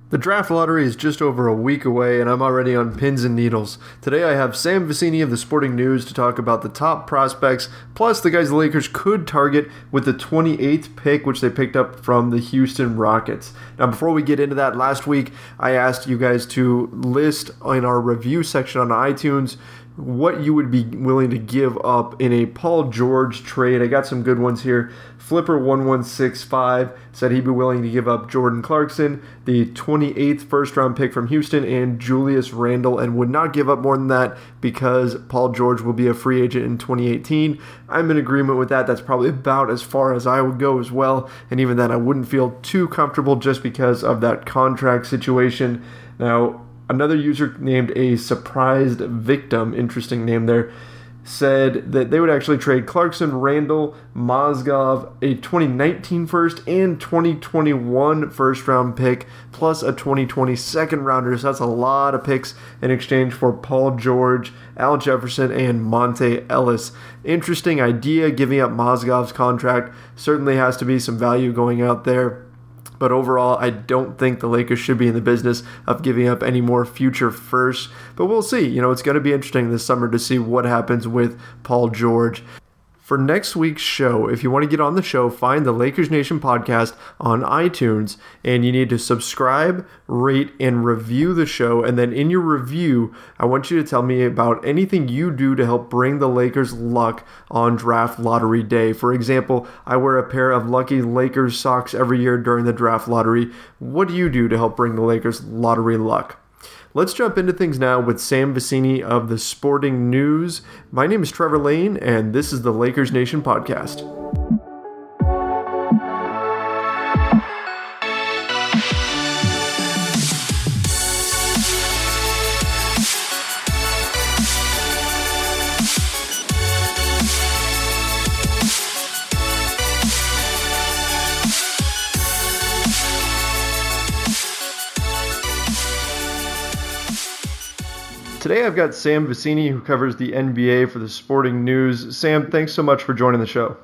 The draft lottery is just over a week away, and I'm already on pins and needles. Today I have Sam Vecenie of the Sporting News to talk about the top prospects, plus the guys the Lakers could target with the 28th pick, which they picked up from the Houston Rockets. Now, before we get into that, last week I asked you guys to list in our review section on iTunes what you would be willing to give up in a Paul George trade. I got some good ones here. Flipper1165 said he'd be willing to give up Jordan Clarkson, the 28th first-round pick from Houston, and Julius Randle, and would not give up more than that because Paul George will be a free agent in 2018. I'm in agreement with that. That's probably about as far as I would go as well, and even then I wouldn't feel too comfortable just because of that contract situation. Now, another user named a surprised victim, interesting name there, said that they would actually trade Clarkson, Randle, Mozgov, a 2019 first and 2021 first round pick, plus a 2020 second rounder. So that's a lot of picks in exchange for Paul George, Al Jefferson, and Monte Ellis. Interesting idea, giving up Mozgov's contract. Certainly has to be some value going out there. But overall, I don't think the Lakers should be in the business of giving up any more future firsts. But we'll see. It's going to be interesting this summer to see what happens with Paul George. For next week's show, if you want to get on the show, find the Lakers Nation podcast on iTunes, and you need to subscribe, rate, and review the show. And then in your review, I want you to tell me about anything you do to help bring the Lakers luck on draft lottery day. For example, I wear a pair of lucky Lakers socks every year during the draft lottery. What do you do to help bring the Lakers lottery luck? Let's jump into things now with Sam Vecenie of the Sporting News. My name is Trevor Lane, and this is the Lakers Nation podcast. Today I've got Sam Vecenie, who covers the NBA for the Sporting News. Sam, thanks so much for joining the show.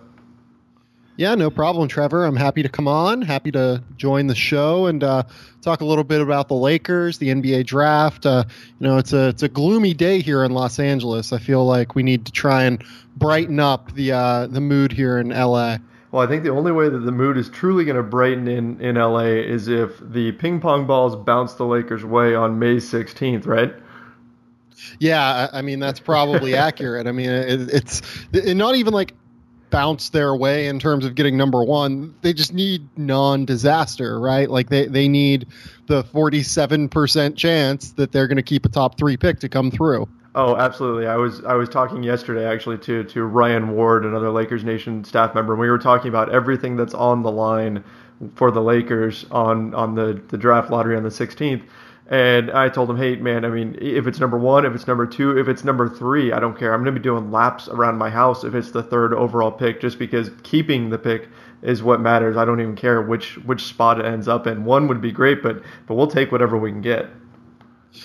Yeah, no problem, Trevor. I'm happy to come on, happy to join the show and talk a little bit about the Lakers, the NBA draft. It's a gloomy day here in Los Angeles. I feel like we need to try and brighten up the mood here in LA. Well, I think the only way that the mood is truly going to brighten in LA is if the ping pong balls bounce the Lakers' way on May 16th, right? Yeah, I mean, that's probably accurate. I mean, it's not even like bounce their way in terms of getting number one. They just need non-disaster, right? Like they need the 47% chance that they're going to keep a top 3 pick to come through. Oh, absolutely. I was talking yesterday actually to Ryan Ward, another Lakers Nation staff member, and we were talking about everything that's on the line for the Lakers on the draft lottery on the 16th. And I told him, hey, man, I mean, if it's number 1, if it's number 2, if it's number 3, I don't care. I'm going to be doing laps around my house if it's the 3rd overall pick, just because keeping the pick is what matters. I don't even care which spot it ends up in. 1 would be great, but we'll take whatever we can get.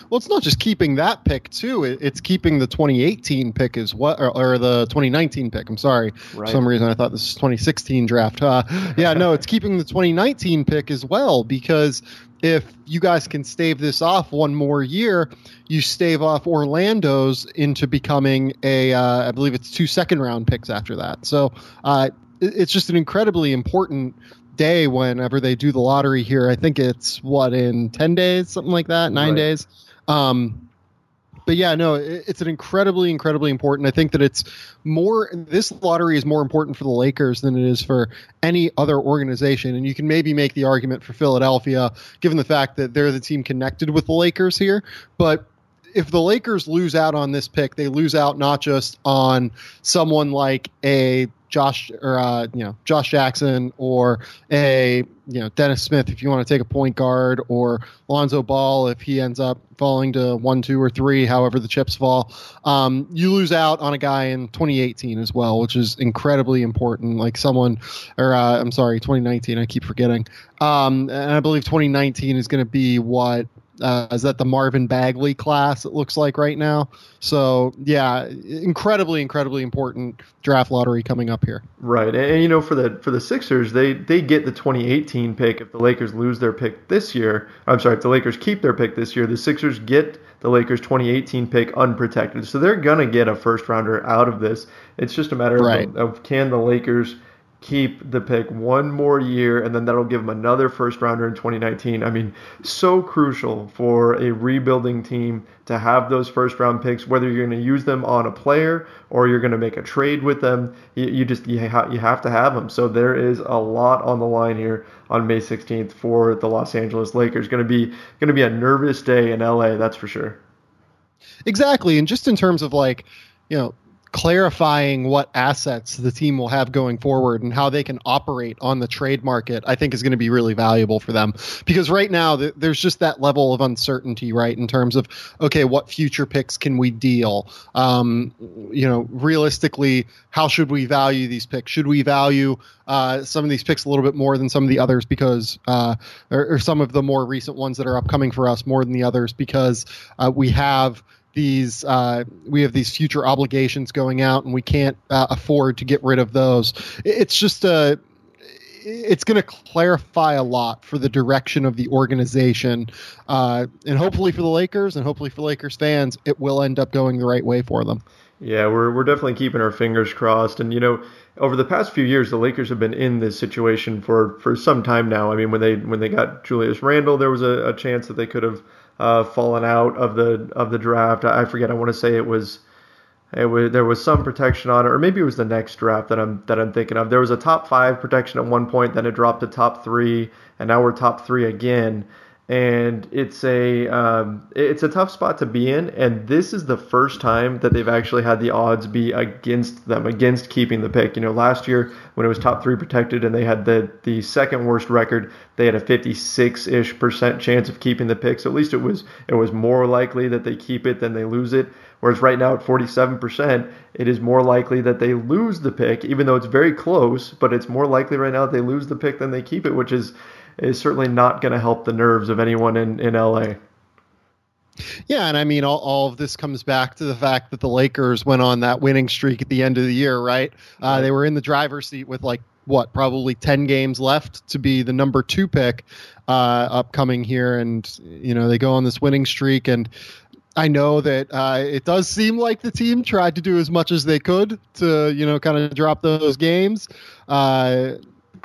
Well, it's not just keeping that pick, too. It's keeping the 2018 pick as well, or the 2019 pick. I'm sorry. Right. For some reason, I thought this was 2016 draft. It's keeping the 2019 pick as well, because if you guys can stave this off one more year, you stave off Orlando's into becoming I believe it's 2 second-round picks after that. So it's just an incredibly important day whenever they do the lottery here. I think it's in 10 days, something like that, 9 days. But yeah, no, it's an incredibly, incredibly important. I think that this lottery is more important for the Lakers than it is for any other organization. And you can maybe make the argument for Philadelphia, given the fact that they're the team connected with the Lakers here. But if the Lakers lose out on this pick, they lose out not just on someone like a Josh Jackson or a Dennis Smith if you want to take a point guard, or Lonzo Ball if he ends up falling to 1, 2, or 3, however the chips fall. You lose out on a guy in 2018 as well, which is incredibly important. Like 2019. I keep forgetting. And I believe 2019 is going to be what Is that the Marvin Bagley class, it looks like right now. So, yeah, incredibly important draft lottery coming up here. Right. And for the Sixers, they get the 2018 pick if the Lakers lose their pick this year. I'm sorry, if the Lakers keep their pick this year, the Sixers get the Lakers 2018 pick unprotected. So they're going to get a first rounder out of this. It's just a matter of can the Lakers keep the pick one more year, and then that'll give them another first rounder in 2019. I mean, so crucial for a rebuilding team to have those first round picks, whether you're going to use them on a player or you're going to make a trade with them. You have to have them. So there is a lot on the line here on May 16th for the Los Angeles Lakers. Going to be a nervous day in LA, that's for sure. Exactly. And just in terms of clarifying what assets the team will have going forward and how they can operate on the trade market, I think is going to be really valuable for them, because right now there's just that level of uncertainty, right? In terms of, okay, what future picks can we deal? Realistically, how should we value these picks? Should we value some of these picks a little bit more than some of the others because, or some of the more recent ones that are upcoming for us more than the others because we have these future obligations going out and we can't afford to get rid of those. It's just it's going to clarify a lot for the direction of the organization, and hopefully for the Lakers and hopefully for Lakers fans, it will end up going the right way for them. Yeah, we're definitely keeping our fingers crossed. And over the past few years, the Lakers have been in this situation for some time now. I mean, when they got Julius Randle, there was a chance that they could have fallen out of the draft. I forget. I want to say there was some protection on it, or maybe it was the next draft that I'm thinking of. There was a top 5 protection at one point, then it dropped to top 3, and now we're top 3 again. And it's a tough spot to be in, and this is the first time that they've actually had the odds be against them, against keeping the pick. Last year when it was top 3 protected and they had the second worst record, they had a 56-ish% chance of keeping the pick. So at least it was more likely that they keep it than they lose it. Whereas right now at 47%, it is more likely that they lose the pick, even though it's very close. But it's more likely right now that they lose the pick than they keep it, which is certainly not going to help the nerves of anyone in LA. Yeah, and I mean, all of this comes back to the fact that the Lakers went on that winning streak at the end of the year, right? They were in the driver's seat with probably 10 games left to be the number 2 pick upcoming here, and they go on this winning streak. And I know that it does seem like the team tried to do as much as they could to kind of drop those games.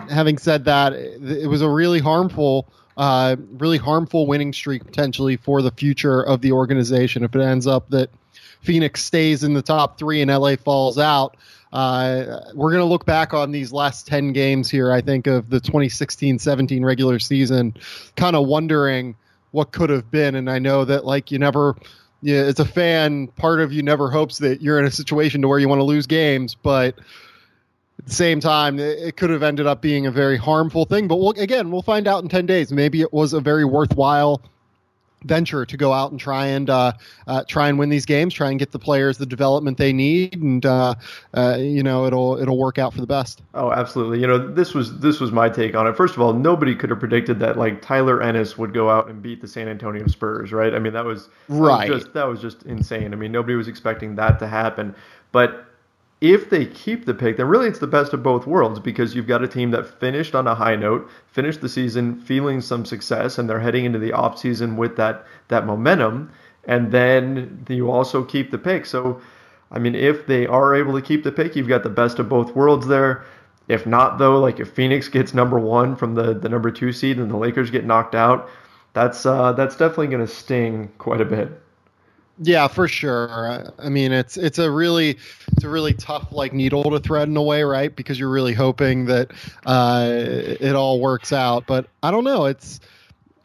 Having said that, it was a really harmful winning streak potentially for the future of the organization. If it ends up that Phoenix stays in the top 3 and LA falls out, we're going to look back on these last 10 games here, I think, of the 2016-17 regular season, kind of wondering what could have been. And I know that as a fan, part of you never hopes that you're in a situation to where you want to lose games, but at the same time, it could have ended up being a very harmful thing. But we'll find out in 10 days. Maybe it was a very worthwhile venture to go out and try and win these games, try and get the players the development they need, and it'll work out for the best. Oh, absolutely. This was my take on it. First of all, nobody could have predicted that Tyler Ennis would go out and beat the San Antonio Spurs, right? I mean, that was just insane. I mean, nobody was expecting that to happen. But if they keep the pick, then really it's the best of both worlds, because you've got a team that finished on a high note, finished the season feeling some success, and they're heading into the offseason with that momentum, and then you also keep the pick. So, I mean, if they are able to keep the pick, you've got the best of both worlds there. If not, though, if Phoenix gets number 1 from the number 2 seed and the Lakers get knocked out, that's definitely going to sting quite a bit. Yeah, for sure. I mean, it's a really tough needle to thread in a way, right? Because you're really hoping that it all works out. But I don't know. It's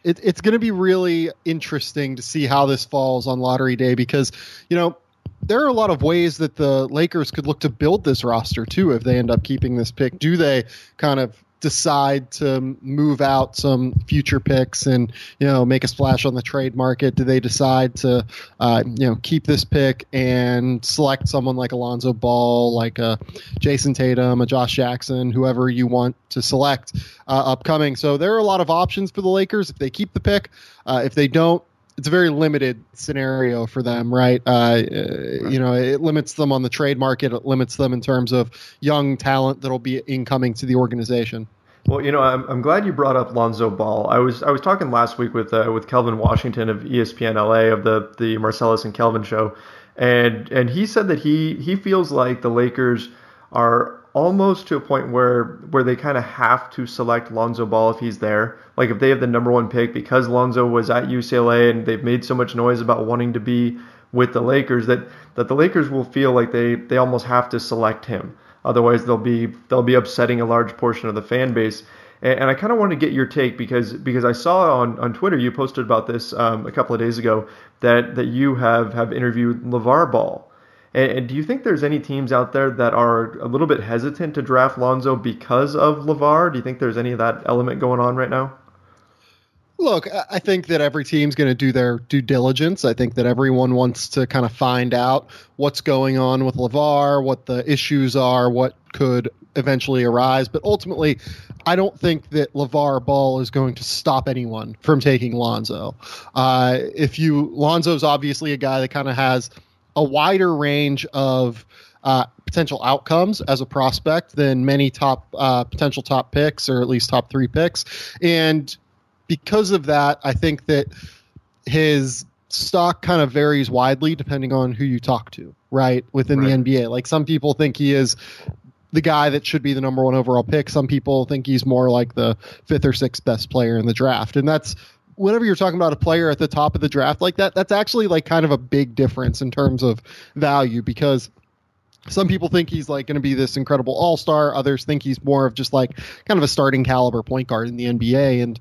going to be really interesting to see how this falls on lottery day, because there are a lot of ways that the Lakers could look to build this roster too if they end up keeping this pick. Do they kind of decide to move out some future picks and make a splash on the trade market? Do they decide to keep this pick and select someone like a Lonzo Ball, like a Jason Tatum, a Josh Jackson, whoever you want to select upcoming? So there are a lot of options for the Lakers if they keep the pick. If they don't, it's a very limited scenario for them, right? It limits them on the trade market. It limits them in terms of young talent that'll be incoming to the organization. Well, I'm glad you brought up Lonzo Ball. I was talking last week with Kelvin Washington of ESPN LA of the Marcellus and Kelvin show, and he said that he feels like the Lakers are almost to a point where they kind of have to select Lonzo Ball if he's there. Like if they have the number one pick because Lonzo was at UCLA and they've made so much noise about wanting to be with the Lakers that the Lakers will feel like they almost have to select him. Otherwise they'll be upsetting a large portion of the fan base. And I kind of want to get your take because I saw on Twitter you posted about this a couple of days ago that you have interviewed LaVar Ball. And do you think there's any teams out there that are a little bit hesitant to draft Lonzo because of LaVar? Do you think there's any of that element going on right now? Look, I think that every team's going to do their due diligence. I think that everyone wants to kind of find out what's going on with LaVar, what the issues are, what could eventually arise. But ultimately, I don't think that LaVar Ball is going to stop anyone from taking Lonzo. Lonzo's obviously a guy that kind of has a wider range of potential outcomes as a prospect than many potential top picks, or at least top 3 picks. And because of that, I think that his stock kind of varies widely depending on who you talk to, right? Within the NBA. Like some people think he is the guy that should be the number 1 overall pick. Some people think he's more like the 5th or 6th best player in the draft. And that's, whenever you're talking about a player at the top of the draft like that, that's actually like kind of a big difference in terms of value, because some people think he's like going to be this incredible all-star. Others think he's more of just like kind of a starting caliber point guard in the NBA. And,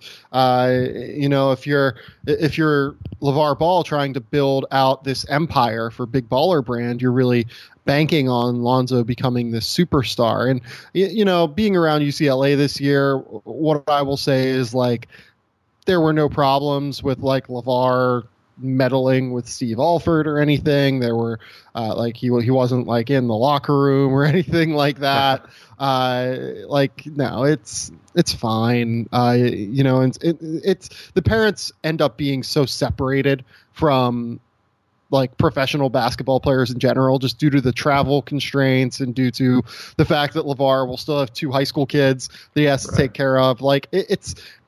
if you're LaVar Ball trying to build out this empire for Big Baller Brand, you're really banking on Lonzo becoming this superstar. And, being around UCLA this year, what I will say is like, there were no problems with like LaVar meddling with Steve Alford or anything. There were he wasn't like in the locker room or anything like that. No, it's fine. It's the parents end up being so separated from like professional basketball players in general, just due to the travel constraints and due to the fact that LaVar will still have 2 high school kids that he has to take care of. Like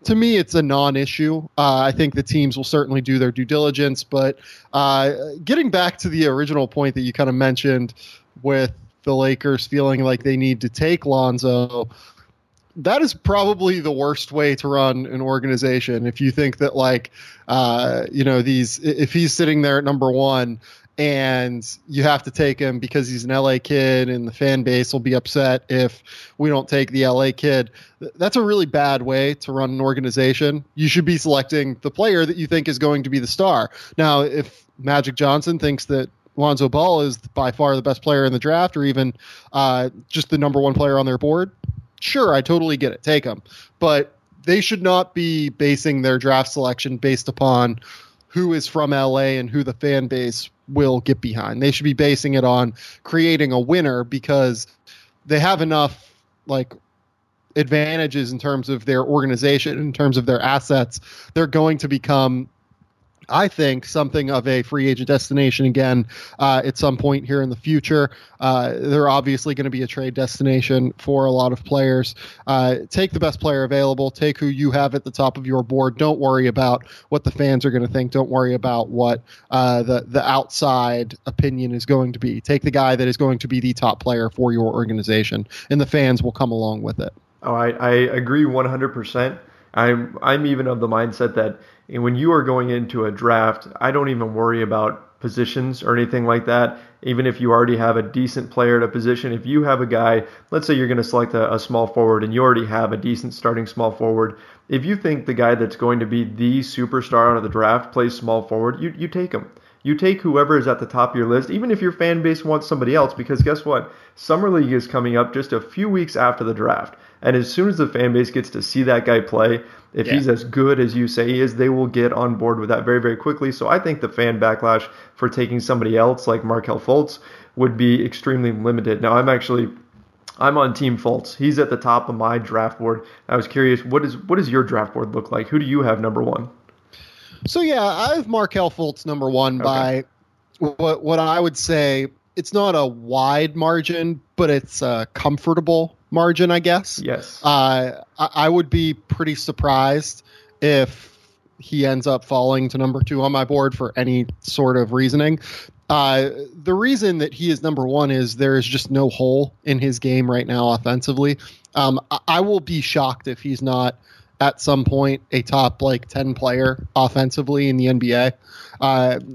to me, it's a non-issue. I think the teams will certainly do their due diligence, but getting back to the original point that you kind of mentioned with the Lakers feeling like they need to take Lonzo, that is probably the worst way to run an organization. If you think that if he's sitting there at number 1 and you have to take him because he's an LA kid and the fan base will be upset if we don't take the LA kid, that's a really bad way to run an organization. You should be selecting the player that you think is going to be the star. Now, if Magic Johnson thinks that Lonzo Ball is by far the best player in the draft, or even just the number 1 player on their board, sure, I totally get it. Take him. But they should not be basing their draft selection based upon who is from LA and who the fan base will get behind. They should be basing it on creating a winner, because they have enough like advantages in terms of their organization, in terms of their assets. They're going to become, I think, something of a free agent destination again at some point here in the future. They're obviously going to be a trade destination for a lot of players. Take the best player available. Take who you have at the top of your board. Don't worry about what the fans are going to think. Don't worry about what the outside opinion is going to be. Take the guy that is going to be the top player for your organization, and the fans will come along with it. Oh, I agree 100%. I'm even of the mindset that when you are going into a draft, I don't even worry about positions or anything like that. Even if you already have a decent player at a position, if you have a guy, let's say you're going to select a small forward and you already have a decent starting small forward, if you think the guy that's going to be the superstar out of the draft plays small forward, you take him. You take whoever is at the top of your list, even if your fan base wants somebody else, because guess what? Summer League is coming up just a few weeks after the draft. And as soon as the fan base gets to see that guy play, if he's as good as you say he is, they will get on board with that very, very quickly. So I think the fan backlash for taking somebody else like Markelle Fultz would be extremely limited. Now, I'm on Team Fultz. He's at the top of my draft board. I was curious, what does your draft board look like? Who do you have number 1? So yeah, I have Markelle Fultz number one by what I would say. It's not a wide margin, but it's a comfortable margin, I guess. Yes. I would be pretty surprised if he ends up falling to number 2 on my board for any sort of reasoning. The reason that he is number 1 is there is just no hole in his game right now offensively. I will be shocked if he's not at some point a top 10 player offensively in the NBA.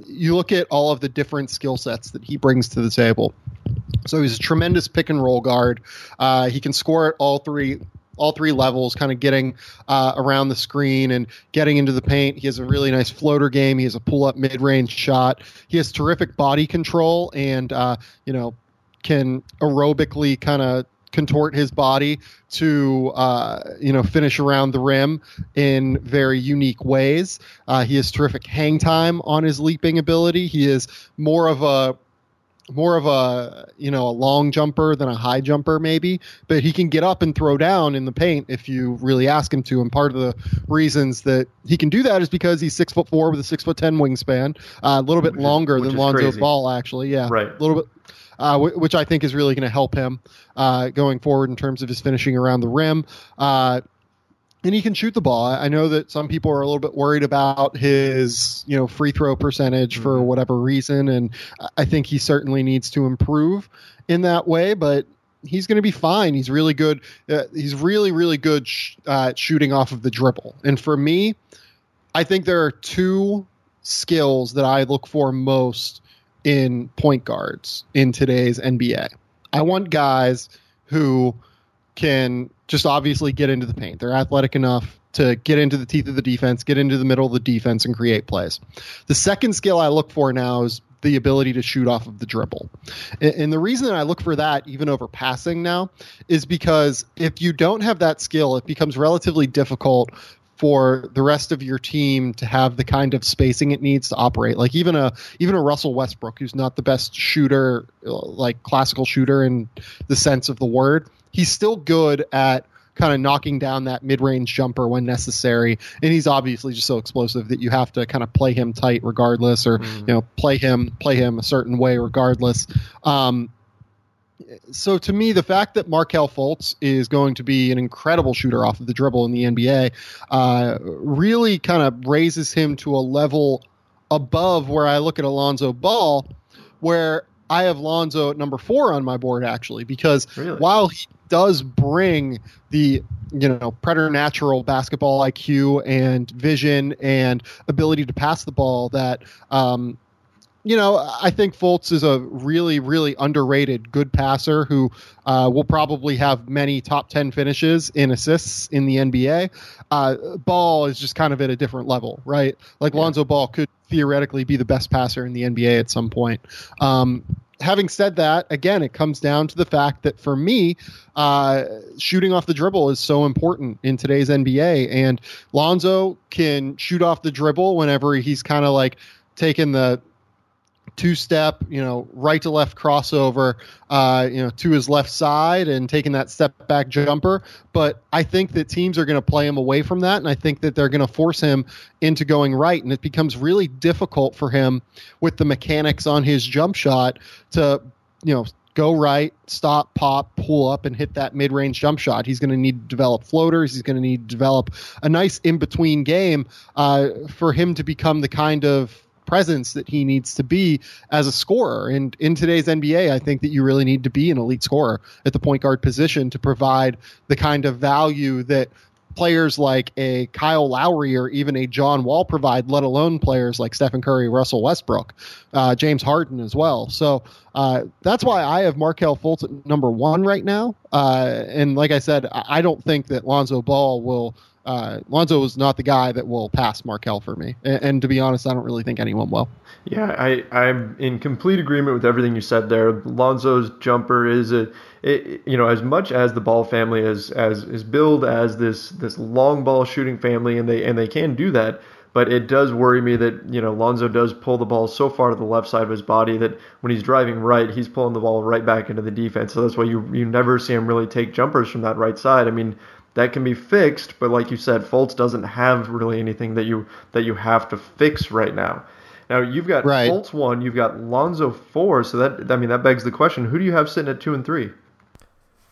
You look at all of the different skill sets that he brings to the table. So he's a tremendous pick and roll guard. He can score at all three levels, kind of getting around the screen and getting into the paint. He has a really nice floater game. He has a pull-up mid-range shot. He has terrific body control and, can aerobically kind of contort his body to, finish around the rim in very unique ways. He has terrific hang time on his leaping ability. He is more of a long jumper than a high jumper maybe, but he can get up and throw down in the paint if you really ask him to. And part of the reasons that he can do that is because he's 6'4" with a 6'10" wingspan, a little bit longer than Lonzo Ball actually. Yeah. Right. A little bit. Which I think is really going to help him going forward in terms of his finishing around the rim. And he can shoot the ball. I know that some people are a little bit worried about his, free throw percentage for whatever reason, and I think he certainly needs to improve in that way. But he's going to be fine. He's really good. He's really, really good shooting off of the dribble. And for me, I think there are 2 skills that I look for most in point guards in today's NBA. I want guys who can just obviously get into the paint. They're athletic enough to get into the teeth of the defense, get into the middle of the defense, and create plays. The second skill I look for now is the ability to shoot off of the dribble. And the reason that I look for that even over passing now is because if you don't have that skill, it becomes relatively difficult for the rest of your team to have the kind of spacing it needs to operate. Like even a Russell Westbrook, who's not the best shooter, like classical shooter in the sense of the word, he's still good at kind of knocking down that mid-range jumper when necessary. And he's obviously just so explosive that you have to kind of play him tight regardless, or, play him a certain way regardless. So to me, the fact that Markelle Fultz is going to be an incredible shooter off of the dribble in the NBA really kind of raises him to a level above where I look at Lonzo Ball, where I have Lonzo at number 4 on my board, actually, because while he does bring the preternatural basketball IQ and vision and ability to pass the ball that I think Fultz is a really, really underrated good passer who will probably have many top 10 finishes in assists in the NBA. Ball is just kind of at a different level, right? Like Lonzo Ball could theoretically be the best passer in the NBA at some point. Having said that, again, it comes down to the fact that for me, shooting off the dribble is so important in today's NBA. And Lonzo can shoot off the dribble whenever he's kind of like taking the 2-step, right to left crossover, to his left side and taking that step back jumper. But I think that teams are going to play him away from that. And I think that they're going to force him into going right. And it becomes really difficult for him with the mechanics on his jump shot to, go right, stop, pop, pull up, and hit that mid-range jump shot. He's going to need to develop floaters. He's going to need to develop a nice in-between game for him to become the kind of presence that he needs to be as a scorer. And in today's NBA, I think that you really need to be an elite scorer at the point guard position to provide the kind of value that players like a Kyle Lowry or even a John Wall provide, let alone players like Stephen Curry, Russell Westbrook, James Harden as well. So that's why I have Markelle Fultz at number 1 right now. And like I said, I don't think that Lonzo Ball will Lonzo is not the guy that will pass Markelle for me. And to be honest, I don't really think anyone will. Yeah, I'm in complete agreement with everything you said there. Lonzo's jumper is as much as the Ball family is billed as this long ball shooting family, and they can do that. But it does worry me that, Lonzo does pull the ball so far to the left side of his body that when he's driving right, he's pulling the ball right back into the defense. So that's why you never see him really take jumpers from that right side. I mean, that can be fixed, but like you said, Fultz doesn't have really anything that you have to fix right now. Now you've got Fultz 1, you've got Lonzo 4, so that begs the question: who do you have sitting at 2 and 3?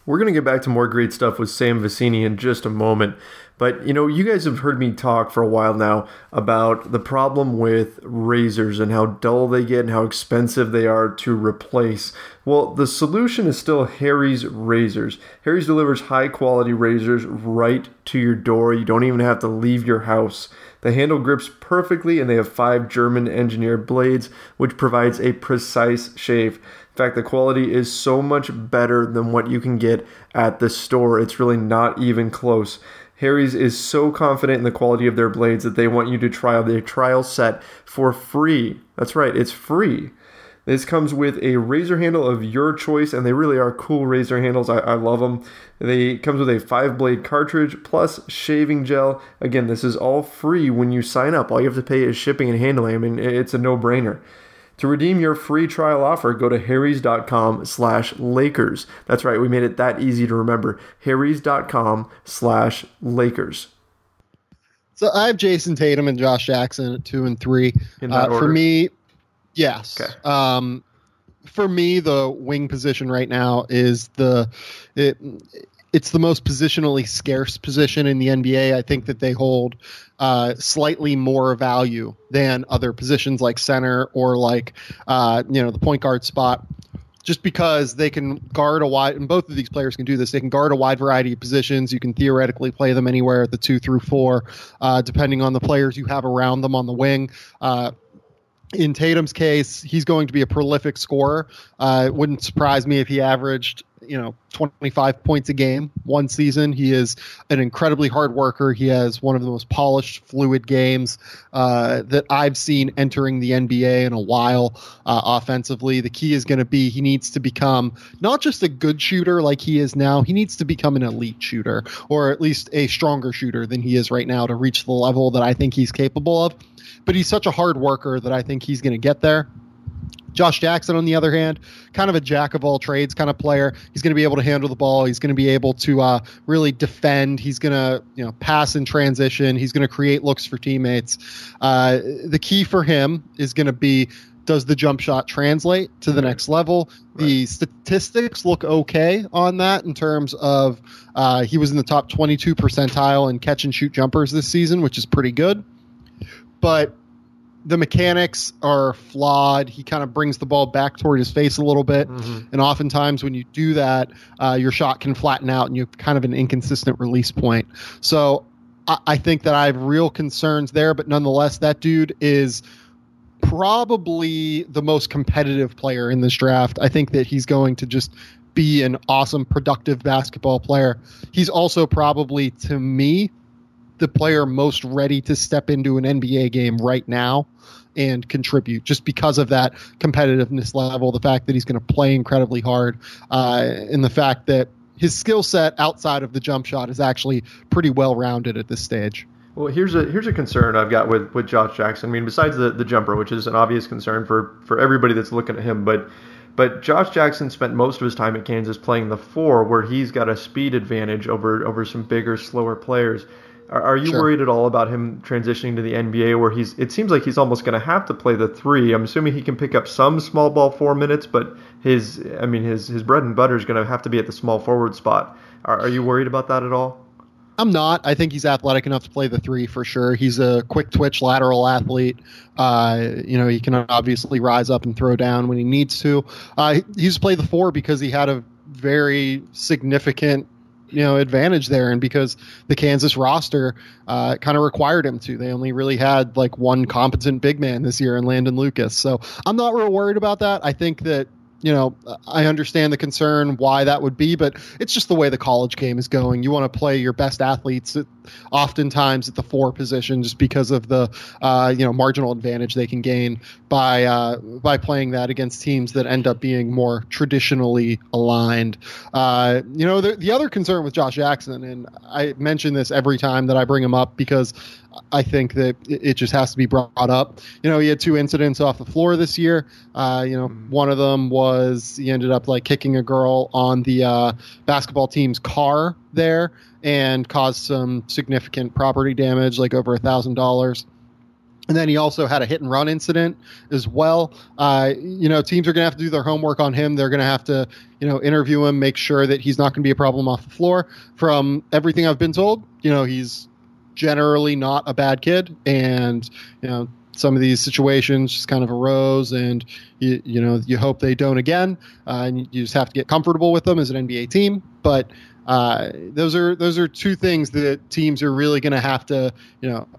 We're going to get back to more great stuff with Sam Vecenie in just a moment. But, you guys have heard me talk for a while now about the problem with razors and how dull they get and how expensive they are to replace. Well, the solution is still Harry's Razors. Harry's delivers high-quality razors right to your door. You don't even have to leave your house. The handle grips perfectly, and they have 5 German-engineered blades, which provides a precise shave. In fact, the quality is so much better than what you can get at the store. It's really not even close. Harry's is so confident in the quality of their blades that they want you to try their trial set for free. That's right, it's free. This comes with a razor handle of your choice, and they really are cool razor handles. I love them. It comes with a 5-blade cartridge plus shaving gel. Again, this is all free when you sign up. All you have to pay is shipping and handling. I mean, it's a no-brainer. To redeem your free trial offer, go to harrys.com/Lakers. That's right, we made it that easy to remember. harrys.com/Lakers. So I have Jason Tatum and Josh Jackson at 2 and 3. In that order? For me, yes. Okay. For me, the wing position right now is it's the most positionally scarce position in the NBA. I think that they hold slightly more value than other positions like center or like the point guard spot, just because they can guard and both of these players can do this. They can guard a wide variety of positions. You can theoretically play them anywhere at the 2 through 4, depending on the players you have around them on the wing. In Tatum's case, he's going to be a prolific scorer. It wouldn't surprise me if he averaged 25 points a game one season. He is an incredibly hard worker. He has one of the most polished, fluid games that I've seen entering the NBA in a while offensively. The key is going to be he needs to become not just a good shooter like he is now, he needs to become an elite shooter, or at least a stronger shooter than he is right now to reach the level that I think he's capable of. But he's such a hard worker that I think he's going to get there. Josh Jackson, on the other hand, kind of a jack of all trades kind of player. He's going to be able to handle the ball. He's going to be able to really defend. He's going to pass in transition. He's going to create looks for teammates. The key for him is going to be, does the jump shot translate to the next level? Right. The statistics look okay on that in terms of he was in the top 22 percentile in catch and shoot jumpers this season, which is pretty good. But the mechanics are flawed. He kind of brings the ball back toward his face a little bit. Mm-hmm. And oftentimes when you do that, your shot can flatten out and you have kind of an inconsistent release point. So I think that I have real concerns there, but nonetheless, that dude is probably the most competitive player in this draft. I think that he's going to just be an awesome, productive basketball player. He's also probably, to me, the player most ready to step into an NBA game right now and contribute, just because of that competitiveness level, the fact that he's going to play incredibly hard, and the fact that his skill set outside of the jump shot is actually pretty well-rounded at this stage. Well, here's a concern I've got with Josh Jackson. I mean, besides the jumper, which is an obvious concern for everybody that's looking at him, but Josh Jackson spent most of his time at Kansas playing the 4, where he's got a speed advantage over some bigger, slower players. Are you worried at all about him transitioning to the NBA, where it seems like he's almost going to have to play the 3? I'm assuming he can pick up some small ball 4 minutes, but his bread and butter is going to have to be at the small forward spot. Are you worried about that at all? I'm not. I think he's athletic enough to play the 3 for sure. He's a quick twitch lateral athlete. He can obviously rise up and throw down when he needs to. He's played the 4 because he had a very significant advantage there, and because the Kansas roster kind of required him to. They only really had like one competent big man this year in Landon Lucas. So I'm not real worried about that. I think that I understand the concern why that would be, but it's just the way the college game is going. You want to play your best athletes oftentimes at the 4 position, just because of the marginal advantage they can gain by playing that against teams that end up being more traditionally aligned. The other concern with Josh Jackson, and I mention this every time that I bring him up because I think that it just has to be brought up. He had 2 incidents off the floor this year. One of them was was he ended up like kicking a girl on the basketball team's car there and caused some significant property damage, like over $1,000. And then he also had a hit and run incident as well. Teams are going to have to do their homework on him. They're going to have to, interview him, make sure that he's not going to be a problem off the floor. From everything I've been told, he's generally not a bad kid. And, some of these situations just kind of arose, and you hope they don't again. And you just have to get comfortable with them as an NBA team. But those are two things that teams are really going to have to,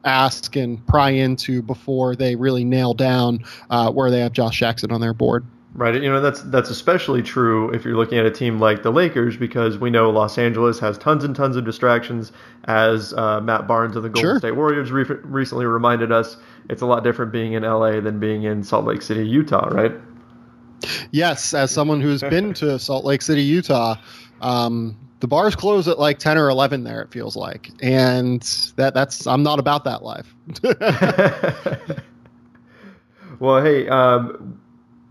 ask and pry into before they really nail down where they have Josh Jackson on their board. Right. That's especially true if you're looking at a team like the Lakers, because we know Los Angeles has tons and tons of distractions, as Matt Barnes of the Golden State Warriors recently reminded us. It's a lot different being in LA than being in Salt Lake City, Utah, right? Yes. As someone who's been to Salt Lake City, Utah, the bars close at like 10 or 11 there, it feels like. And that's I'm not about that life. Well, hey,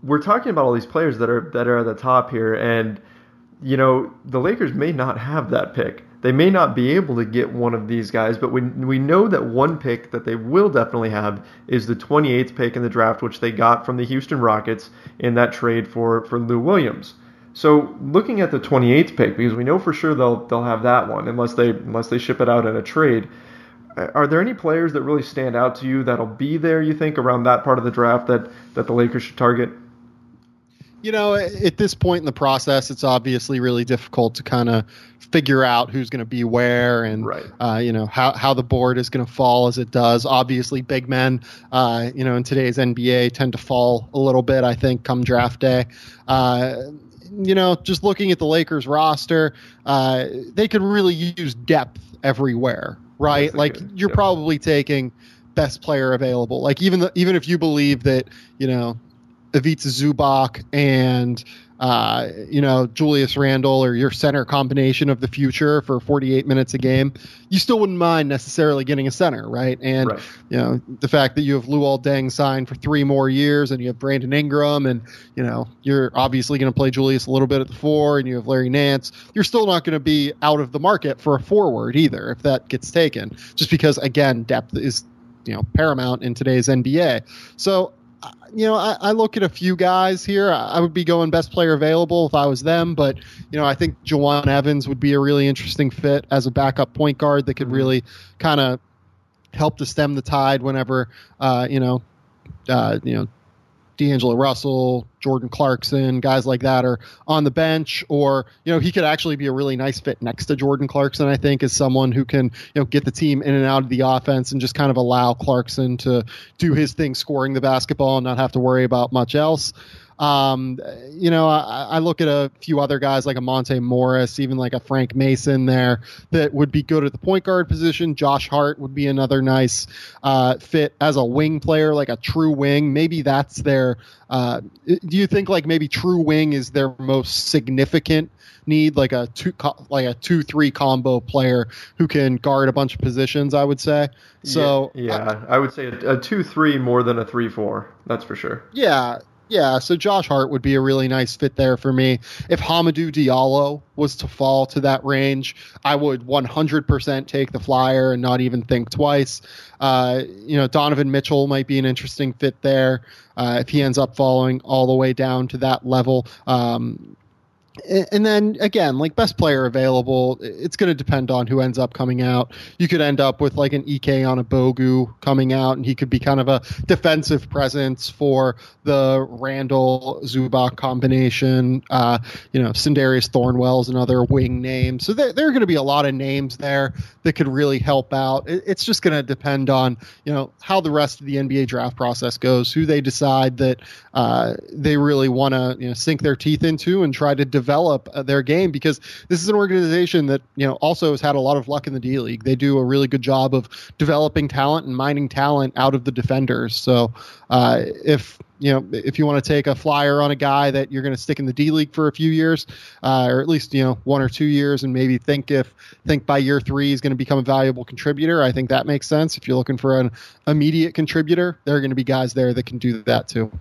we're talking about all these players that are at the top here, and the Lakers may not have that pick. They may not be able to get one of these guys, but we know that one pick that they will definitely have is the 28th pick in the draft, which they got from the Houston Rockets in that trade for Lou Williams. So looking at the 28th pick, because we know for sure they'll have that one unless they ship it out in a trade. Are there any players that really stand out to you that'll be there, you think, around that part of the draft that the Lakers should target? At this point in the process, it's obviously really difficult to kind of figure out who's going to be where and, how the board is going to fall as it does. Obviously, big men, in today's NBA tend to fall a little bit, I think, come draft day. Just looking at the Lakers roster, they could really use depth everywhere, right? Yes, like you're probably taking best player available. Like even if you believe that, Ivica Zubac and Julius Randle or your center combination of the future for 48 minutes a game, you still wouldn't mind necessarily getting a center, right? And the fact that you have Luol Deng signed for 3 more years, and you have Brandon Ingram, and you're obviously going to play Julius a little bit at the 4, and you have Larry Nance, you're still not going to be out of the market for a forward either if that gets taken, just because again depth is paramount in today's NBA. So I look at a few guys here. I would be going best player available if I was them, but I think Jawan Evans would be a really interesting fit as a backup point guard that could really kind of help to stem the tide whenever D'Angelo Russell, Jordan Clarkson, guys like that are on the bench, or he could actually be a really nice fit next to Jordan Clarkson, I think, as someone who can get the team in and out of the offense and just kind of allow Clarkson to do his thing scoring the basketball and not have to worry about much else. I look at a few other guys like a Monte Morris, even like a Frank Mason there that would be good at the point guard position. Josh Hart would be another nice fit as a wing player, like a true wing. Maybe that's their do you think like maybe true wing is their most significant need, like a 2-3 combo player who can guard a bunch of positions, I would say. So I would say a 2-3 more than a 3-4. That's for sure. Yeah, so Josh Hart would be a really nice fit there for me. If Hamidou Diallo was to fall to that range, I would 100% take the flyer and not even think twice. Donovan Mitchell might be an interesting fit there if he ends up falling all the way down to that level. And then again, like best player available, it's going to depend on who ends up coming out. You could end up with like an Ike Onigbogu coming out, and he could be kind of a defensive presence for the Randall Zubac combination. Sindarius Thornwell's another wing name. So there are going to be a lot of names there that could really help out. It's just going to depend on, how the rest of the NBA draft process goes, who they decide that they really want to, sink their teeth into and try to develop their game, because this is an organization that also has had a lot of luck in the D League. They do a really good job of developing talent and mining talent out of the defenders. So if you want to take a flyer on a guy that you're going to stick in the D League for a few years, or at least 1 or 2 years, and maybe think by year 3 he's going to become a valuable contributor, I think that makes sense. If you're looking for an immediate contributor, there are going to be guys there that can do that too.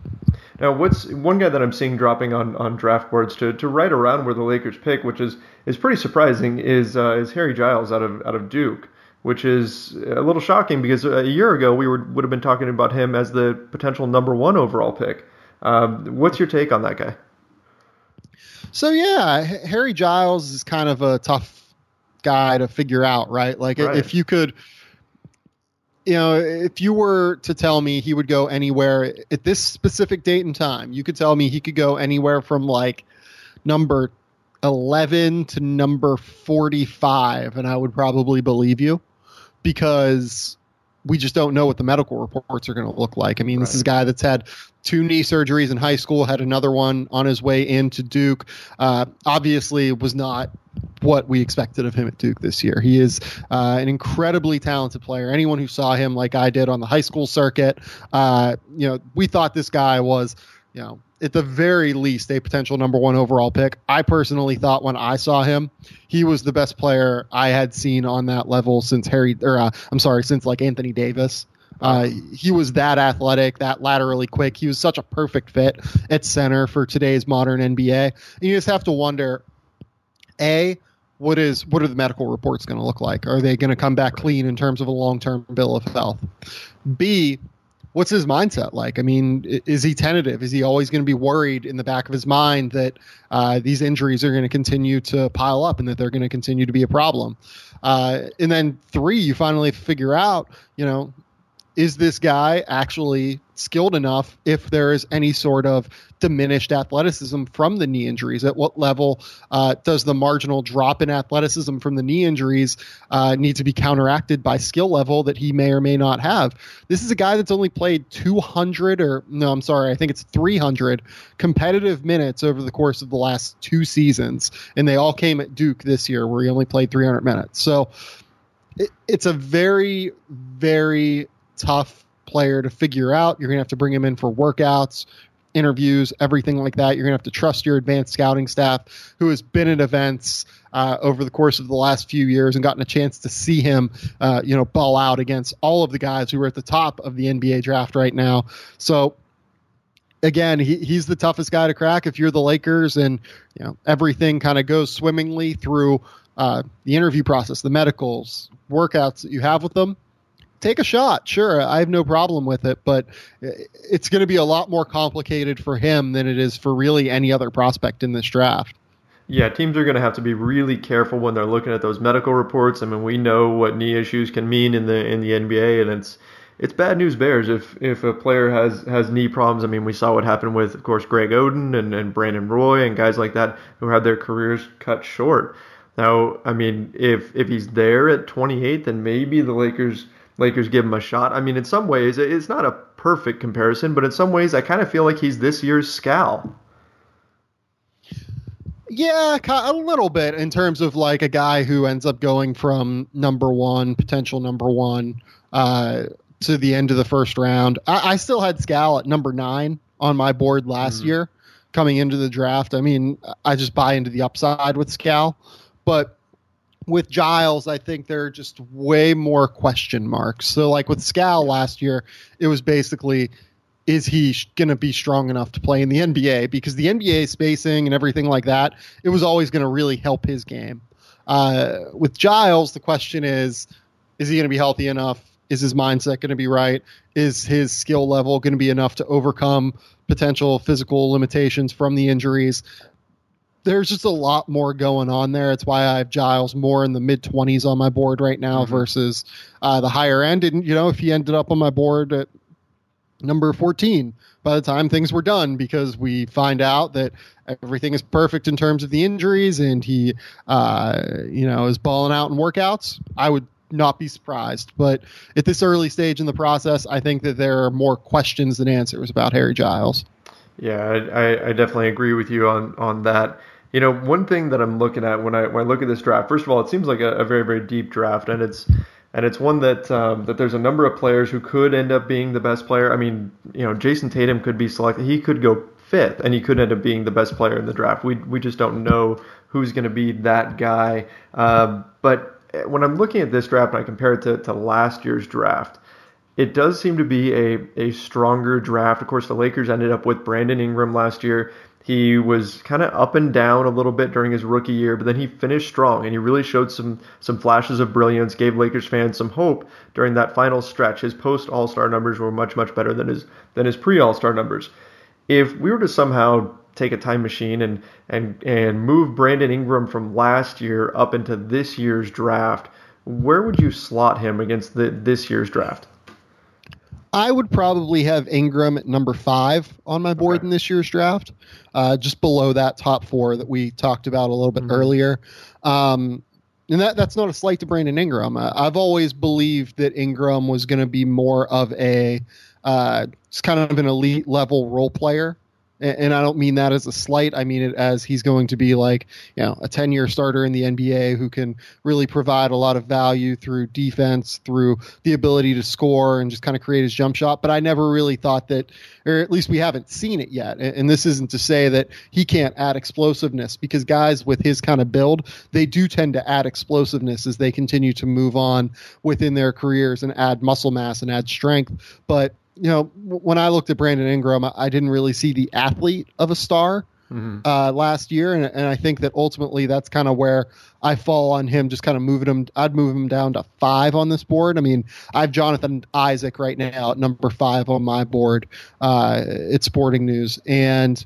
Now, what's one guy that I'm seeing dropping on draft boards to right around where the Lakers pick, which is pretty surprising, is Harry Giles out of Duke, which is a little shocking because a year ago we would have been talking about him as the potential number 1 overall pick. What's your take on that guy? So yeah, Harry Giles is kind of a tough guy to figure out, right? Like if you could, if you were to tell me he would go anywhere at this specific date and time, you could tell me he could go anywhere from like number 11 to number 45, and I would probably believe you, because we just don't know what the medical reports are going to look like. I mean, This is a guy that's had 2 knee surgeries in high school, had another one on his way into Duke. Obviously was not what we expected of him at Duke this year. He is an incredibly talented player. Anyone who saw him like I did on the high school circuit, we thought this guy was, at the very least, a potential number 1 overall pick. I personally thought when I saw him, he was the best player I had seen on that level since since like Anthony Davis. He was that athletic, that laterally quick. He was such a perfect fit at center for today's modern NBA. And you just have to wonder, A, what are the medical reports going to look like? Are they going to come back clean in terms of a long-term bill of health? B, what's his mindset like? I mean, is he tentative? Is he always going to be worried in the back of his mind that these injuries are going to continue to pile up and that they're going to continue to be a problem? And then 3, you finally figure out, is this guy actually skilled enough if there is any sort of diminished athleticism from the knee injuries? At what level does the marginal drop in athleticism from the knee injuries need to be counteracted by skill level that he may or may not have? This is a guy that's only played 300 competitive minutes over the course of the last 2 seasons, and they all came at Duke this year where he only played 300 minutes. So it's a very, very tough player to figure out. You're going to have to bring him in for workouts, interviews, everything like that. You're going to have to trust your advanced scouting staff who has been at events over the course of the last few years and gotten a chance to see him, ball out against all of the guys who are at the top of the NBA draft right now. So again, he's the toughest guy to crack if you're the Lakers, and everything kind of goes swimmingly through the interview process, the medicals, workouts that you have with them. Take a shot. Sure, I have no problem with it, but it's going to be a lot more complicated for him than it is for really any other prospect in this draft. Yeah, teams are going to have to be really careful when they're looking at those medical reports. I mean, we know what knee issues can mean in the NBA, and it's bad news bears if a player has knee problems. I mean, we saw what happened with, of course, Greg Oden and Brandon Roy and guys like that who had their careers cut short. Now, I mean, if he's there at 28, then maybe the Lakers give him a shot. I mean, in some ways, it's not a perfect comparison, but in some ways, I kind of feel like he's this year's Skal. Yeah, a little bit in terms of like a guy who ends up going from potential number one, to the end of the first round. I still had Skal at number 9 on my board last year coming into the draft. I mean, I just buy into the upside with Skal, but with Giles, I think there are just way more question marks. So like with Skal last year, it was basically, is he going to be strong enough to play in the NBA? Because the NBA spacing and everything like that, it was always going to really help his game. With Giles, the question is he going to be healthy enough? Is his mindset going to be right? Is his skill level going to be enough to overcome potential physical limitations from the injuries? There's just a lot more going on there. It's why I have Giles more in the mid-20s on my board right now versus the higher end. And, if he ended up on my board at number 14 by the time things were done, because we find out that everything is perfect in terms of the injuries and he, is balling out in workouts, I would not be surprised. But at this early stage in the process, I think that there are more questions than answers about Harry Giles. Yeah, I definitely agree with you on that. One thing that I'm looking at when I look at this draft, first of all, it seems like a very, very deep draft, and it's one that there's a number of players who could end up being the best player. I mean, Jason Tatum could be selected. He could go 5th, and he could end up being the best player in the draft. We just don't know who's going to be that guy. But when I'm looking at this draft and I compare it to last year's draft, it does seem to be a stronger draft. Of course, the Lakers ended up with Brandon Ingram last year. He was kind of up and down a little bit during his rookie year, but then he finished strong and he really showed some flashes of brilliance, gave Lakers fans some hope during that final stretch. His post All-Star numbers were much better than his pre-All-Star numbers. If we were to somehow take a time machine and move Brandon Ingram from last year up into this year's draft, where would you slot him against this year's draft? I would probably have Ingram at number 5 on my board in this year's draft, just below that top 4 that we talked about a little bit earlier. And that's not a slight to Brandon Ingram. I've always believed that Ingram was going to be more of a just kind of an elite level role player. And I don't mean that as a slight. I mean it as he's going to be like, a 10-year starter in the NBA who can really provide a lot of value through defense, through the ability to score and just kind of create his jump shot. But I never really thought that, or at least we haven't seen it yet. And this isn't to say that he can't add explosiveness, because guys with his kind of build, they do tend to add explosiveness as they continue to move on within their careers and add muscle mass and add strength. But when I looked at Brandon Ingram, I didn't really see the athlete of a star last year. And I think that ultimately that's kind of where I fall on him, just kind of moving him. I'd move him down to 5 on this board. I mean, I have Jonathan Isaac right now at number 5 on my board at Sporting News. And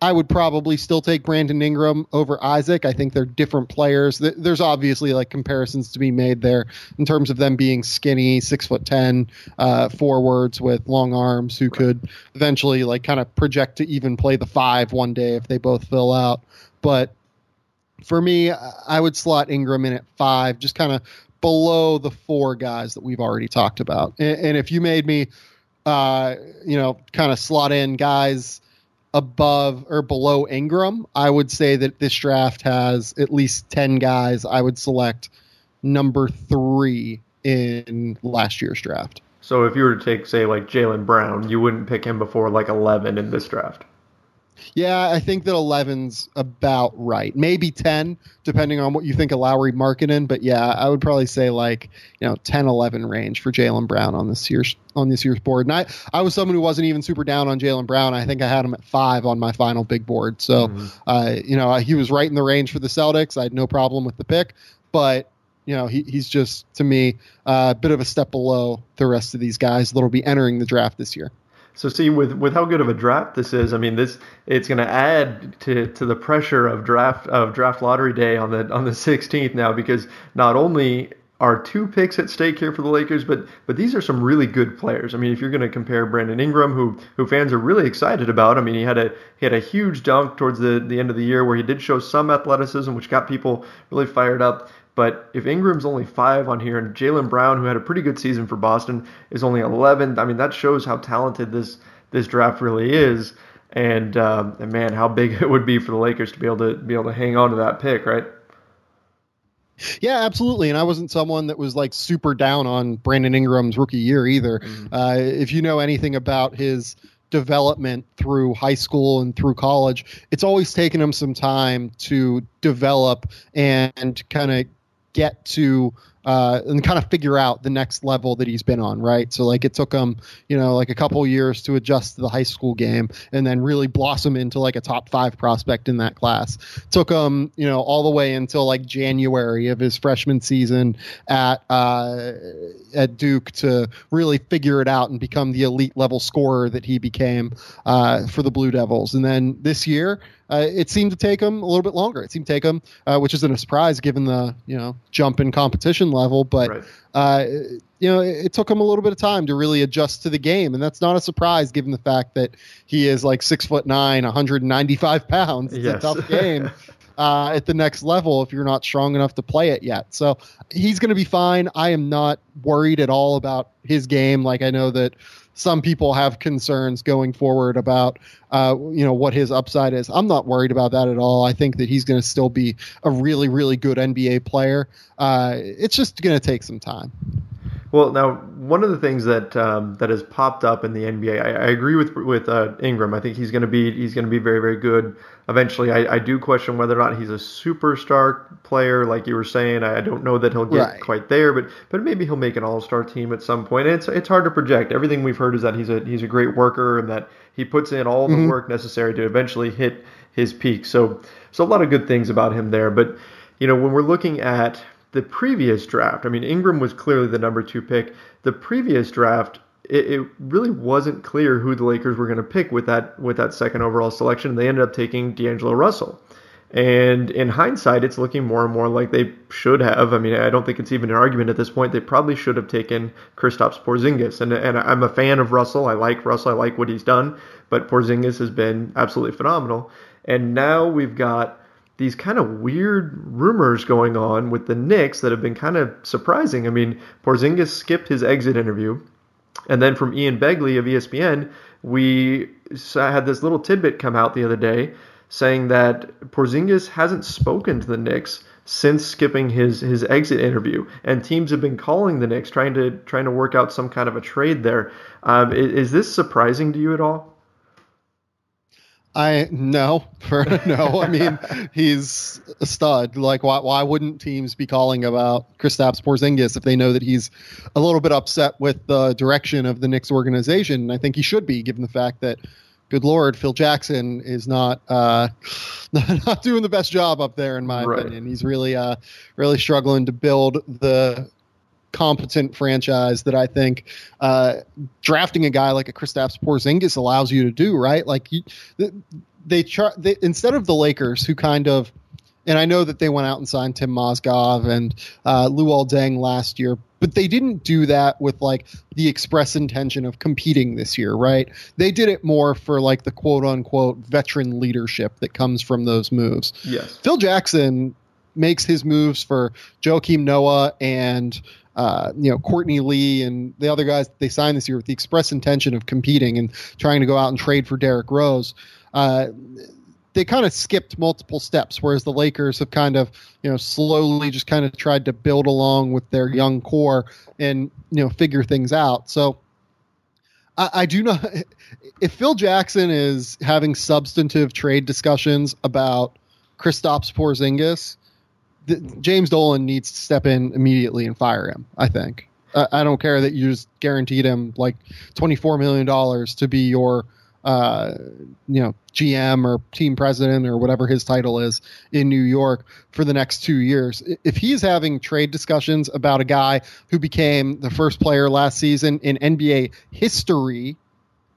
I would probably still take Brandon Ingram over Isaac. I think they're different players. There's obviously like comparisons to be made there in terms of them being skinny, 6'10" forwards with long arms who could eventually like kind of project to even play the 5 one day if they both fill out. But for me, I would slot Ingram in at 5, just kind of below the 4 guys that we've already talked about. And if you made me, kind of slot in guys above or below Ingram, I would say that this draft has at least 10 guys I would select number 3 in last year's draft. So if you were to take, say, like Jaylen Brown, you wouldn't pick him before like 11 in this draft? Yeah, I think that 11's about right. Maybe 10, depending on what you think of Lowry Markkanen. But yeah, I would probably say like 10, 11 range for Jaylen Brown on this year's board. And I was someone who wasn't even super down on Jaylen Brown. I think I had him at 5 on my final big board. So he was right in the range for the Celtics. I had no problem with the pick, but he's just, to me, a bit of a step below the rest of these guys that'll be entering the draft this year. So see, with how good of a draft this is, I mean, it's going to add to the pressure of draft lottery day on the 16th now, because not only are 2 picks at stake here for the Lakers, but these are some really good players. I mean, if you're going to compare Brandon Ingram, who fans are really excited about, I mean, he had a huge dunk towards the end of the year where he did show some athleticism, which got people really fired up. But if Ingram's only 5 on here and Jaylen Brown, who had a pretty good season for Boston, is only 11, I mean, that shows how talented this draft really is. And man, how big it would be for the Lakers to be able to hang on to that pick, right? Yeah, absolutely. And I wasn't someone that was like super down on Brandon Ingram's rookie year either. If you know anything about his development through high school and through college, it's always taken him some time to develop and kind of get to and kind of figure out the next level that he's been on, right? So like it took him, like a couple years to adjust to the high school game and then really blossom into like a top 5 prospect in that class. Took him, all the way until like January of his freshman season at Duke to really figure it out and become the elite level scorer that he became for the Blue Devils. And then this year, it seemed to take him a little bit longer. It seemed to take him, which isn't a surprise given the jump in competition level, but right. It took him a little bit of time to really adjust to the game, and that's not a surprise given the fact that he is like 6'9", 195 pounds. It's a tough game at the next level if you're not strong enough to play it yet. So he's going to be fine. I am not worried at all about his game. Like I know that some people have concerns going forward about, what his upside is. I'm not worried about that at all. I think that he's going to still be a really, really good NBA player. It's just going to take some time. Well, now one of the things that that has popped up in the NBA, I agree with Ingram. I think he's going to be very very good eventually. I do question whether or not he's a superstar player, like you were saying. I don't know that he'll get Right. quite there, but maybe he'll make an All-Star team at some point. And it's hard to project. Everything we've heard is that he's a great worker and that he puts in all the Hmm. work necessary to eventually hit his peak. So a lot of good things about him there. But when we're looking at the previous draft, I mean, Ingram was clearly the number 2 pick. The previous draft, it really wasn't clear who the Lakers were going to pick with that second overall selection. They ended up taking D'Angelo Russell. And in hindsight, it's looking more and more like they should have. I mean, I don't think it's even an argument at this point. They probably should have taken Kristaps Porzingis. And I'm a fan of Russell. I like Russell. I like what he's done. But Porzingis has been absolutely phenomenal. And now we've got these kind of weird rumors going on with the Knicks that have been kind of surprising. I mean, Porzingis skipped his exit interview. And then from Ian Begley of ESPN, we had this little tidbit come out the other day saying that Porzingis hasn't spoken to the Knicks since skipping his exit interview. And teams have been calling the Knicks, trying to work out some kind of a trade there. Is this surprising to you at all? No. I mean, he's a stud. Like, why wouldn't teams be calling about Kristaps Porzingis if they know that he's a little bit upset with the direction of the Knicks organization? And I think he should be, given the fact that, good Lord, Phil Jackson is not not doing the best job up there, in my opinion. He's really struggling to build the competent franchise that I think drafting a guy like a Kristaps Porzingis allows you to do, right? Like they instead of the Lakers, who kind of, and I know that they went out and signed Tim Mozgov and Luol Deng last year, but they didn't do that with like the express intention of competing this year, right? They did it more for like the quote unquote veteran leadership that comes from those moves. Yes. Phil Jackson makes his moves for Joakim Noah and Courtney Lee and the other guys that they signed this year with the express intention of competing and trying to go out and trade for Derrick Rose. They kind of skipped multiple steps, whereas the Lakers have kind of, slowly just kind of tried to build along with their young core and, figure things out. So I do not, if Phil Jackson is having substantive trade discussions about Kristaps Porzingis, James Dolan needs to step in immediately and fire him, I think. I don't care that you just guaranteed him like $24 million to be your, GM or team president or whatever his title is in New York for the next 2 years. If he's having trade discussions about a guy who became the first player last season in NBA history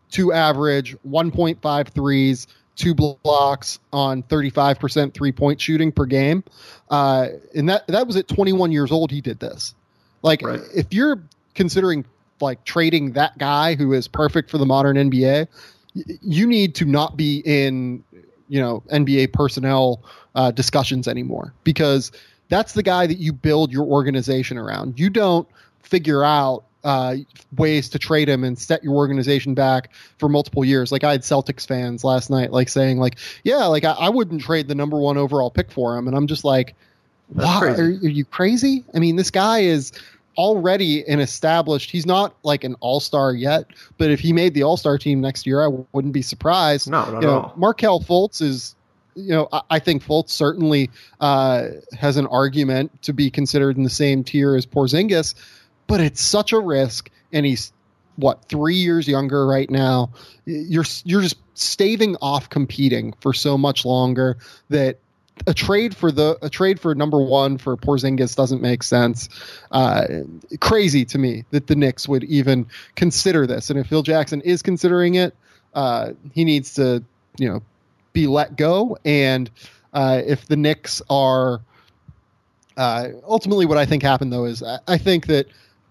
to average 1.5 threes, 2 blocks on 35% 3-point shooting per game. And that was at 21 years old. He did this. Like, right. If you're considering like trading that guy who is perfect for the modern NBA, you need to not be in, NBA personnel discussions anymore, because that's the guy that you build your organization around. You don't figure out ways to trade him and set your organization back for multiple years. Like, I had Celtics fans last night, like saying like, yeah, like I wouldn't trade the number 1 overall pick for him. And I'm just like, wow, are you crazy? I mean, this guy is already an established, he's not like an all-star yet, but if he made the all-star team next year, I wouldn't be surprised. No, not at all. Markelle Fultz is, I think Fultz certainly has an argument to be considered in the same tier as Porzingis, but it's such a risk, and he's 3 years younger right now. You're just staving off competing for so much longer that a trade for number 1 for Porzingis doesn't make sense. Crazy to me that the Knicks would even consider this. And if Phil Jackson is considering it, he needs to, be let go. And if the Knicks are ultimately, what I think happened though is I think that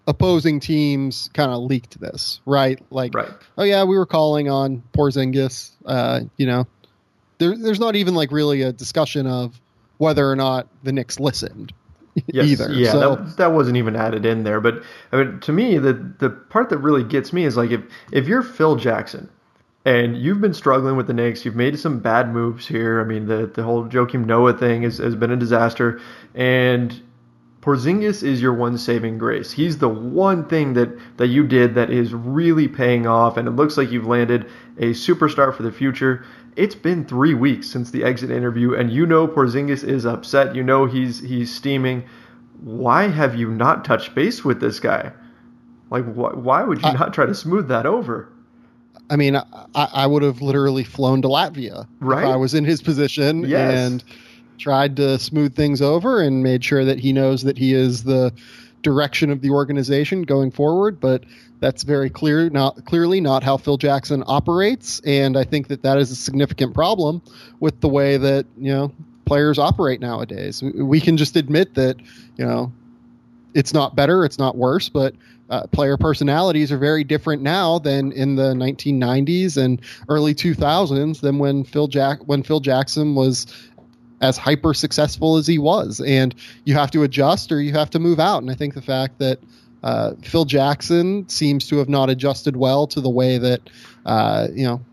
opposing teams kind of leaked this, right? Like, right. Oh yeah, we were calling on Porzingis, There's not even like really a discussion of whether or not the Knicks listened either. Yeah, so, that wasn't even added in there. But I mean, to me, the part that really gets me is like if you're Phil Jackson and you've been struggling with the Knicks, you've made some bad moves here. I mean, the whole Joakim Noah thing has been a disaster, and Porzingis is your one saving grace. He's the one thing that you did that is really paying off, and it looks like you've landed a superstar for the future. It's been 3 weeks since the exit interview, and you know Porzingis is upset. You know he's steaming. Why have you not touched base with this guy? Like, why would you not try to smooth that over? I mean, I would have literally flown to Latvia if I was in his position and tried to smooth things over and made sure that he knows that he is the direction of the organization going forward. But that's very clearly not how Phil Jackson operates. And I think that is a significant problem with the way that, players operate nowadays. We can just admit that, it's not better, it's not worse, but player personalities are very different now than in the 1990s and early 2000s than when Phil Jackson was as hyper successful as he was. And you have to adjust or you have to move out. And I think the fact that Phil Jackson seems to have not adjusted well to the way that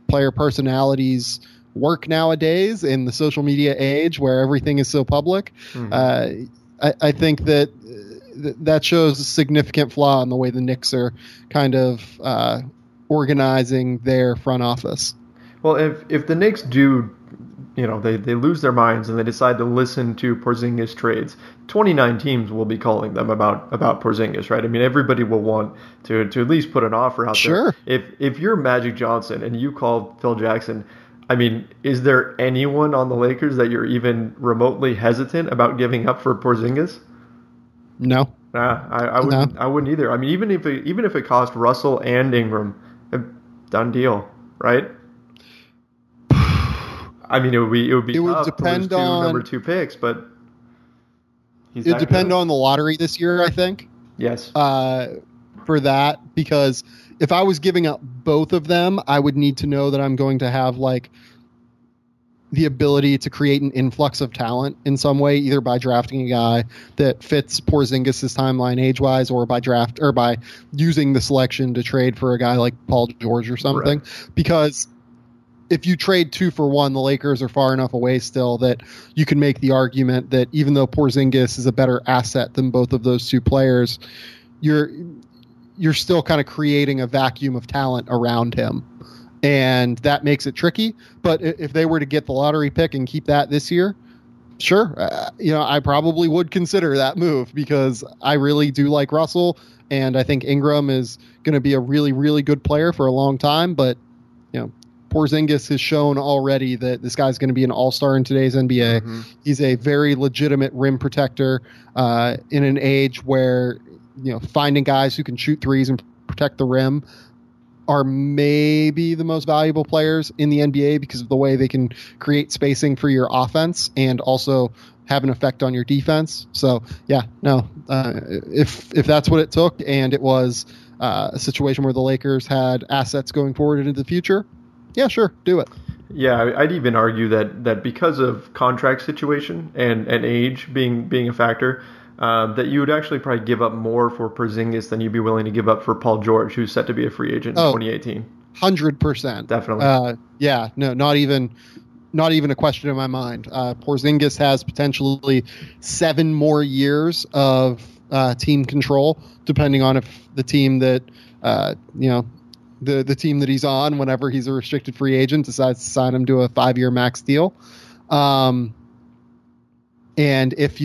player personalities work nowadays in the social media age where everything is so public. I think that shows a significant flaw in the way the Knicks are kind of organizing their front office. Well, if the Knicks do, they lose their minds and they decide to listen to Porzingis trades, 29 teams will be calling them about Porzingis, right? I mean, everybody will want to at least put an offer out there. If you're Magic Johnson and you call Phil Jackson, I mean, is there anyone on the Lakers that you're even remotely hesitant about giving up for Porzingis? No. I wouldn't. No. I wouldn't either. I mean, even if it cost Russell and Ingram, done deal, right? I mean, it would tough depend to lose on number 2 picks, but it would depend on the lottery this year, I think. Yes. For that, because if I was giving up both of them, I would need to know that I'm going to have like the ability to create an influx of talent in some way, either by drafting a guy that fits Porzingis' timeline age-wise, or by using the selection to trade for a guy like Paul George or something. Right. Because if you trade 2 for 1, the Lakers are far enough away still that you can make the argument that even though Porzingis is a better asset than both of those 2 players, you're still kind of creating a vacuum of talent around him. And that makes it tricky. But if they were to get the lottery pick and keep that this year, sure, I probably would consider that move, because I really do like Russell, and I think Ingram is going to be a really, really good player for a long time. But Porzingis has shown already that this guy's going to be an all-star in today's NBA. Mm-hmm. He's a very legitimate rim protector in an age where finding guys who can shoot threes and protect the rim are maybe the most valuable players in the NBA because of the way they can create spacing for your offense and also have an effect on your defense. So if that's what it took, and it was a situation where the Lakers had assets going forward into the future, yeah, sure, do it. Yeah, I'd even argue that because of contract situation and age being a factor, that you would actually probably give up more for Porzingis than you'd be willing to give up for Paul George, who's set to be a free agent in 2018. 100%. Definitely. Not even a question in my mind. Porzingis has potentially 7 more years of team control, depending on if the team that the team that he's on whenever he's a restricted free agent decides to sign him to a 5-year max deal. And if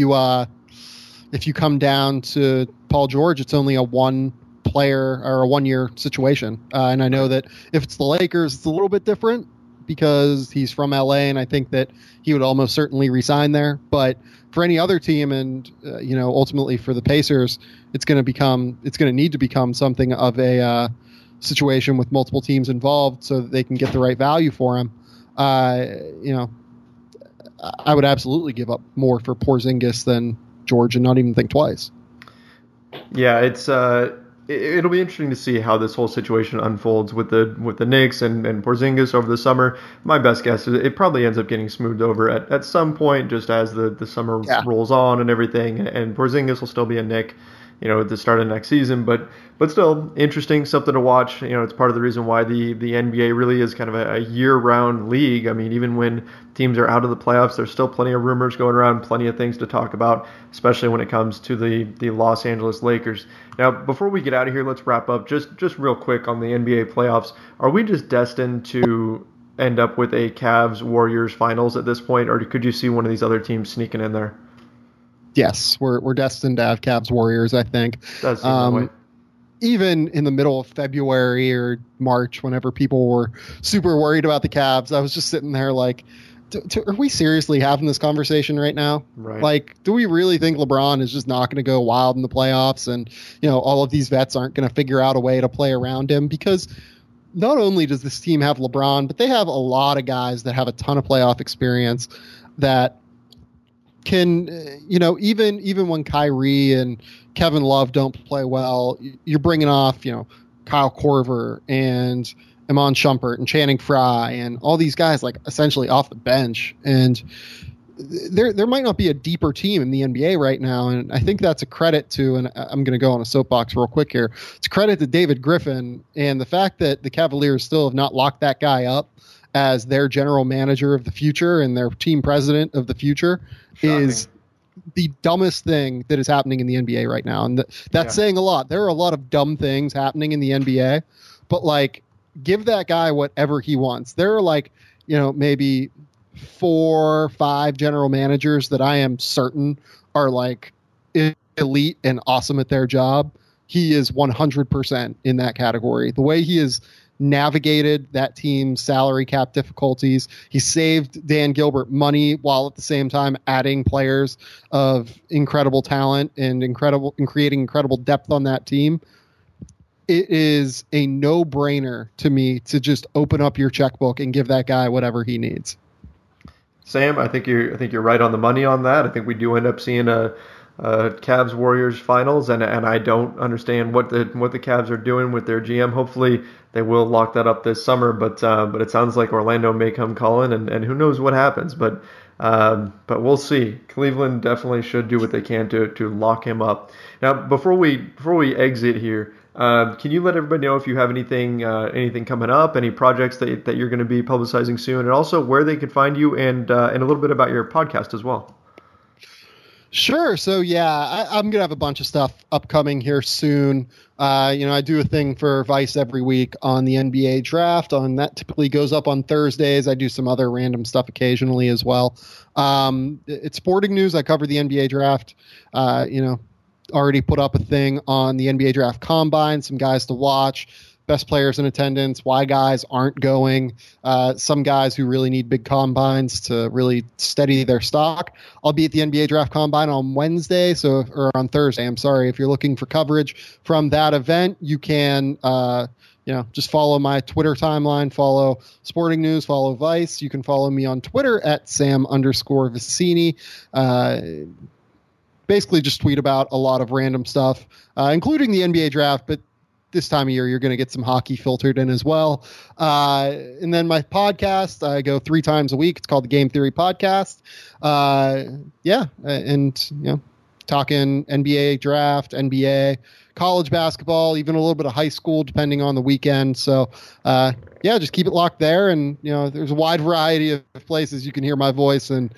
you come down to Paul George, it's only a 1-player or a 1-year situation. And I know that if it's the Lakers, it's a little bit different because he's from LA, and I think that he would almost certainly resign there. But for any other team, and ultimately for the Pacers, it's going to need to become something of a situation with multiple teams involved so that they can get the right value for him. I would absolutely give up more for Porzingis than George and not even think twice. Yeah, it'll be interesting to see how this whole situation unfolds with the Knicks and Porzingis over the summer. My best guess is it probably ends up getting smoothed over at some point, just as the summer rolls on and everything. And Porzingis will still be a Knick. at the start of next season. But still interesting, something to watch. It's part of the reason why the NBA really is kind of a year-round league. I mean, even when teams are out of the playoffs, there's still plenty of rumors going around, plenty of things to talk about, especially when it comes to the Los Angeles Lakers. Now, before we get out of here, let's wrap up just real quick on the NBA playoffs. Are we just destined to end up with a Cavs-Warriors finals at this point, or could you see one of these other teams sneaking in there? Yes, we're destined to have Cavs-Warriors, I think. Does seem that way. Even in the middle of February or March, whenever people were super worried about the Cavs, I was just sitting there like, are we seriously having this conversation right now? Right. Like, do we really think LeBron is just not going to go wild in the playoffs and, all of these vets aren't going to figure out a way to play around him? Because not only does this team have LeBron, but they have a lot of guys that have a ton of playoff experience that can, even when KYRIE and Kevin Love don't play well, you're bringing off, Kyle Korver and Iman Shumpert and Channing Frye and all these guys like essentially off the bench. And there might not be a deeper team in the NBA right now. And I think that's a credit to, and I'm going to go on a soapbox real quick here. It's a credit to David Griffin and the fact that the Cavaliers still have not locked that guy up as their general manager of the future and their team president of the future. Shocking. Is the dumbest thing that is happening in the NBA right now. And that's saying a lot. There are a lot of dumb things happening in the NBA, but like, give that guy whatever he wants. There are like, maybe 4 or 5 general managers that I am certain are like elite and awesome at their job. He is 100% in that category. The way he is navigated that team's salary cap difficulties. He saved Dan Gilbert money while at the same time adding players of incredible talent and creating incredible depth on that team. It is a no-brainer to me to just open up your checkbook and give that guy whatever he needs. Sam, I think you're right on the money on that. I think we do end up seeing a Cavs Warriors finals, and I don't understand what the Cavs are doing with their GM. Hopefully they will lock that up this summer, but it sounds like Orlando may come calling, and who knows what happens. But we'll see. Cleveland definitely should do what they can to lock him up. Now, before we exit here, can you let everybody know if you have anything coming up, any projects that you're going to be publicizing soon, and also where they could find you, and a little bit about your podcast as well? Sure. So I'm going to have a bunch of stuff upcoming here soon. I do a thing for Vice every week on the NBA draft. That typically goes up on Thursdays. I do some other random stuff occasionally as well. It's sporting news. I cover the NBA draft. Already put up a thing on the NBA draft combine, some guys to watch, best players in attendance, why guys aren't going, some guys who really need big combines to really steady their stock. I'll be at the NBA draft combine on Wednesday, or on Thursday. I'm sorry. If you're looking for coverage from that event, you can, just follow my Twitter timeline, follow Sporting News, follow Vice. You can follow me on Twitter at Sam_Vecenie. Basically just tweet about a lot of random stuff, including the NBA draft, but this time of year, you're going to get some hockey filtered in as well. And then my podcast, I go 3 times a week. It's called the Game Theory Podcast. Talking NBA draft, NBA, college basketball, even a little bit of high school, depending on the weekend. So, just keep it locked there. And, there's a wide variety of places you can hear my voice and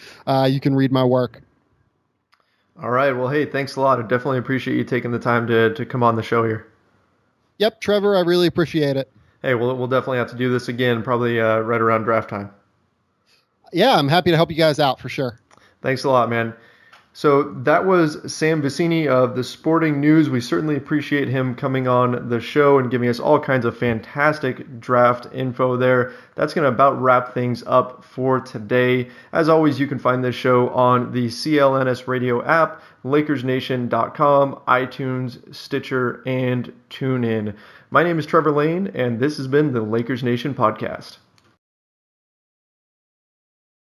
you can read my work. All right. Well, hey, thanks a lot. I definitely appreciate you taking the time to come on the show here. Yep, Trevor, I really appreciate it. Hey, we'll definitely have to do this again, probably right around draft time. Yeah, I'm happy to help you guys out for sure. Thanks a lot, man. So that was Sam Vecenie of the Sporting News. We certainly appreciate him coming on the show and giving us all kinds of fantastic draft info there. That's going to about wrap things up for today. As always, you can find this show on the CLNS Radio app, LakersNation.com, iTunes, Stitcher, and TuneIn. My name is Trevor Lane, and this has been the Lakers Nation Podcast.